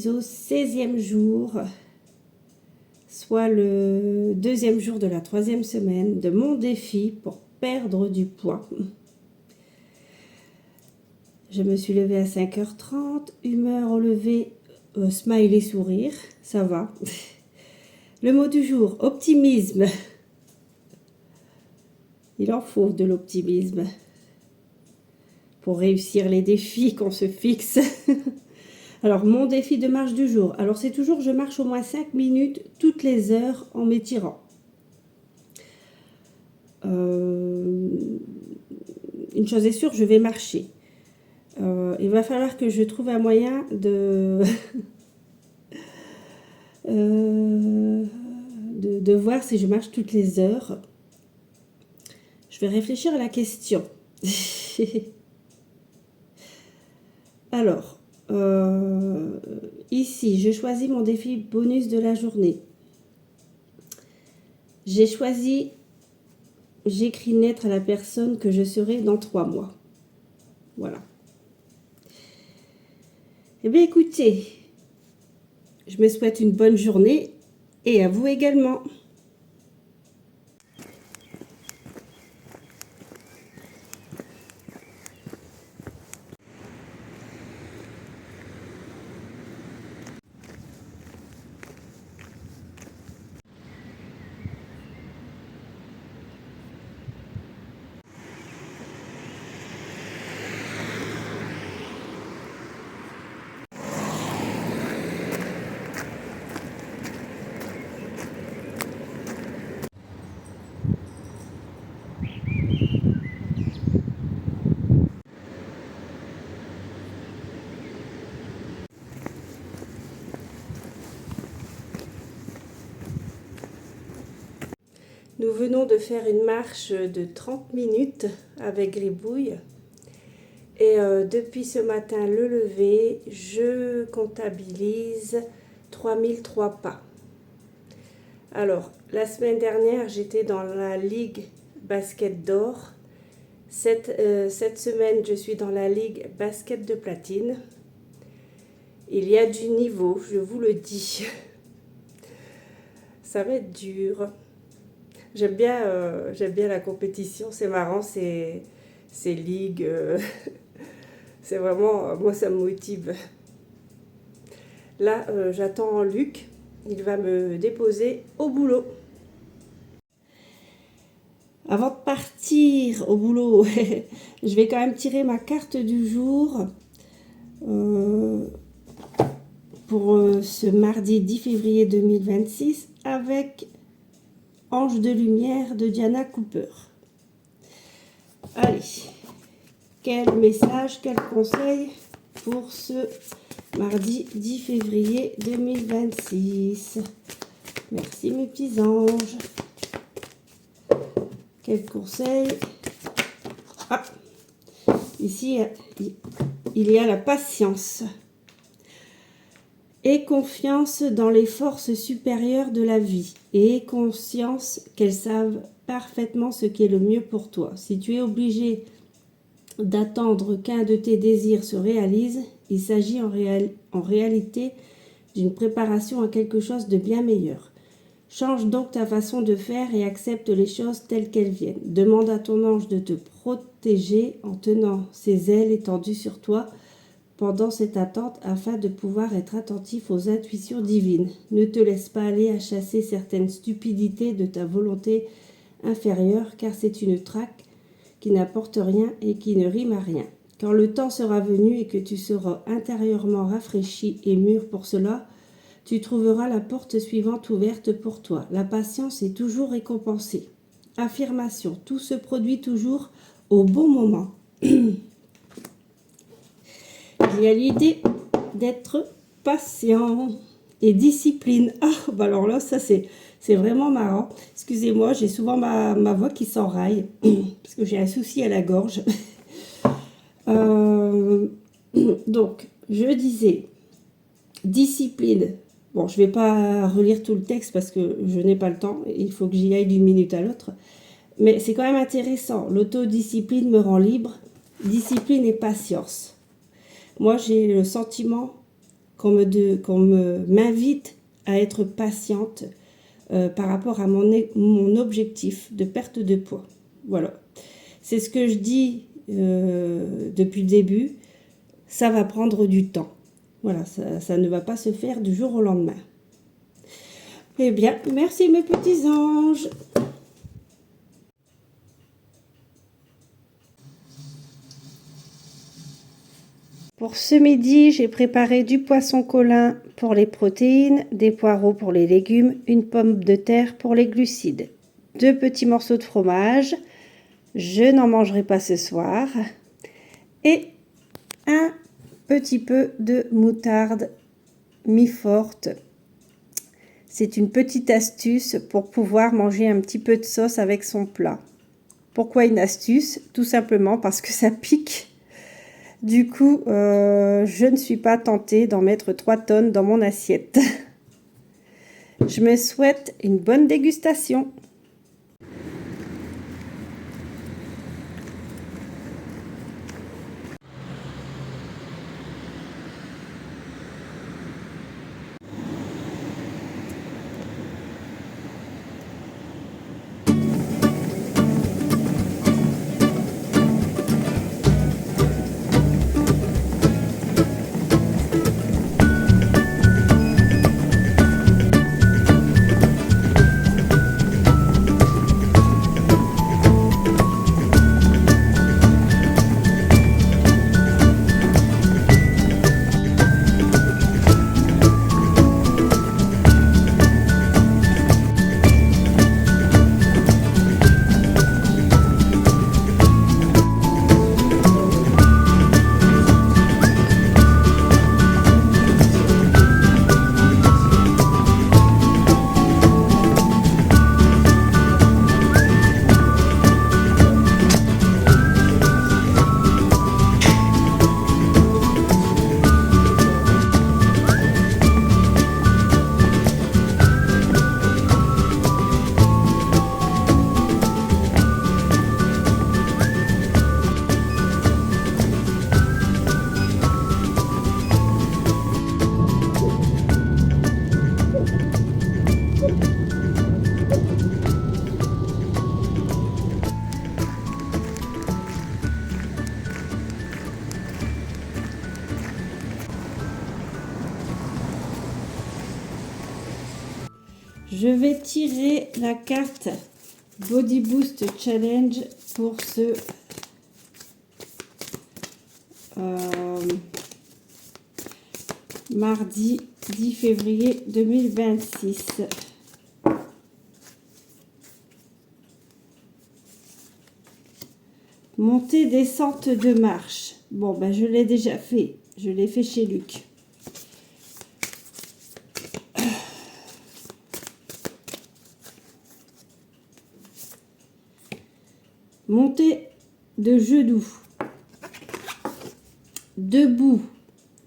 suis au 16e jour, soit le 2e jour de la 3e semaine de mon défi pour perdre du poids. Je me suis levée à 5h30, humeur au lever, smiley sourire, ça va. Le mot du jour, optimisme. Il en faut de l'optimisme pour réussir les défis qu'on se fixe. Alors, mon défi de marche du jour. Alors, c'est toujours, je marche au moins 5 minutes toutes les heures en m'étirant. Une chose est sûre, je vais marcher. Il va falloir que je trouve un moyen de, de voir si je marche toutes les heures. Je vais réfléchir à la question. Alors, ici, je choisis mon défi bonus de la journée. J'ai choisi, j'écris naître à la personne que je serai dans 3 mois. Voilà. Eh bien, écoutez, je me souhaite une bonne journée et à vous également. Nous venons de faire une marche de 30 minutes avec Gribouille. Et depuis ce matin, le lever, je comptabilise 3003 pas. Alors, la semaine dernière, j'étais dans la Ligue Basket d'Or. Cette semaine, je suis dans la Ligue Basket de Platine. Il y a du niveau, je vous le dis. Ça va être dur. J'aime bien la compétition, c'est marrant, ces ligues, c'est vraiment, moi ça me motive. Là, j'attends Luc, il va me déposer au boulot. Avant de partir au boulot, je vais quand même tirer ma carte du jour pour ce mardi 10 février 2026 avec Ange de lumière de Diana Cooper. Allez, quel message, quel conseil pour ce mardi 10 février 2026. Merci mes petits anges. Quel conseil? Ah, ici, il y a la patience. Aie confiance dans les forces supérieures de la vie et aie conscience qu'elles savent parfaitement ce qui est le mieux pour toi. Si tu es obligé d'attendre qu'un de tes désirs se réalise, il s'agit en réalité d'une préparation à quelque chose de bien meilleur. Change donc ta façon de faire et accepte les choses telles qu'elles viennent. Demande à ton ange de te protéger en tenant ses ailes étendues sur toi pendant cette attente afin de pouvoir être attentif aux intuitions divines. Ne te laisse pas aller à chasser certaines stupidités de ta volonté inférieure car c'est une traque qui n'apporte rien et qui ne rime à rien. Quand le temps sera venu et que tu seras intérieurement rafraîchi et mûr pour cela, tu trouveras la porte suivante ouverte pour toi. La patience est toujours récompensée. Affirmation, tout se produit toujours au bon moment. Il y a l'idée d'être patient et discipline. Ah, bah alors là, ça c'est vraiment marrant. Excusez-moi, j'ai souvent ma voix qui s'enraille parce que j'ai un souci à la gorge. Donc, je disais, discipline. Bon, je ne vais pas relire tout le texte parce que je n'ai pas le temps. Il faut que j'y aille d'une minute à l'autre. Mais c'est quand même intéressant. L'autodiscipline me rend libre. Discipline et patience. Moi, j'ai le sentiment m'invite à être patiente par rapport à mon objectif de perte de poids. Voilà. C'est ce que je dis depuis le début. Ça va prendre du temps. Voilà, ça ne va pas se faire du jour au lendemain. Eh bien, merci mes petits anges. Pour ce midi, j'ai préparé du poisson colin pour les protéines, des poireaux pour les légumes, une pomme de terre pour les glucides, 2 petits morceaux de fromage, je n'en mangerai pas ce soir, et un petit peu de moutarde mi-forte. C'est une petite astuce pour pouvoir manger un petit peu de sauce avec son plat. Pourquoi une astuce? Tout simplement parce que ça pique. Du coup, je ne suis pas tentée d'en mettre 3 tonnes dans mon assiette. Je me souhaite une bonne dégustation. Je vais tirer la carte Body Boost Challenge pour ce mardi 10 février 2026. Montée, descente de marche. Bon, ben je l'ai déjà fait. Je l'ai fait chez Luc. Montée de genoux. Debout.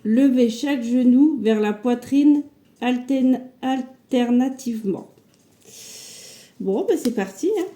Levez chaque genou vers la poitrine alternativement. Bon, ben c'est parti. Hein.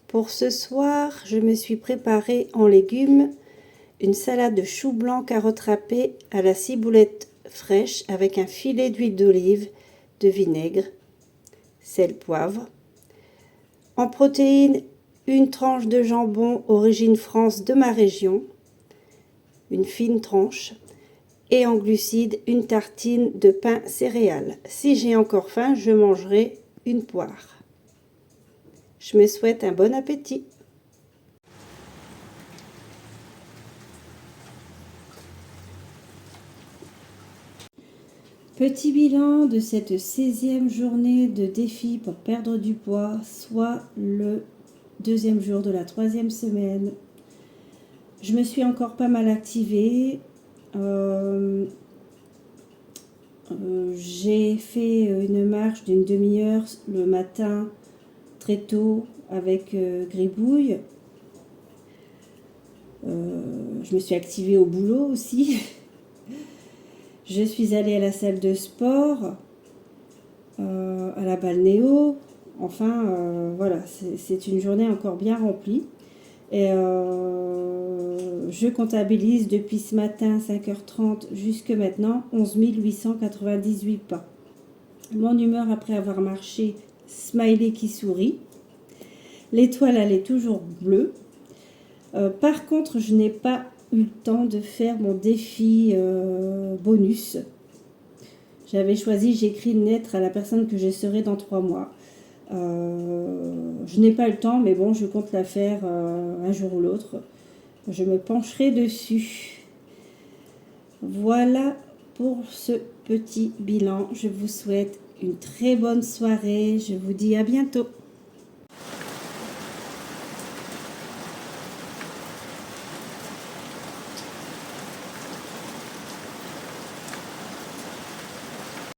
Pour ce soir, je me suis préparé en légumes une salade de choux blancs carottes râpées à la ciboulette fraîche avec un filet d'huile d'olive, de vinaigre, sel, poivre. En protéines, une tranche de jambon origine France de ma région, une fine tranche, Et en glucides, une tartine de pain céréales. Si j'ai encore faim, je mangerai une poire. Je me souhaite un bon appétit. Petit bilan de cette 16e journée de défi pour perdre du poids, soit le 2e jour de la 3e semaine. Je me suis encore pas mal activée. J'ai fait une marche d'une demi-heure le matin très tôt avec Gribouille. Je me suis activée au boulot aussi. Je suis allée à la salle de sport, à la balnéo. Enfin, voilà, c'est une journée encore bien remplie. Et je comptabilise depuis ce matin 5h30 jusque maintenant 11 898 pas. Mon humeur après avoir marché, smiley qui sourit. L'étoile, elle est toujours bleue. Par contre, je n'ai pas eu le temps de faire mon défi bonus. J'avais choisi, j'écris une lettre à la personne que je serai dans 3 mois. Je n'ai pas eu le temps, mais bon, je compte la faire un jour ou l'autre. Je me pencherai dessus. Voilà pour ce petit bilan. Je vous souhaite une très bonne soirée. Je vous dis à bientôt.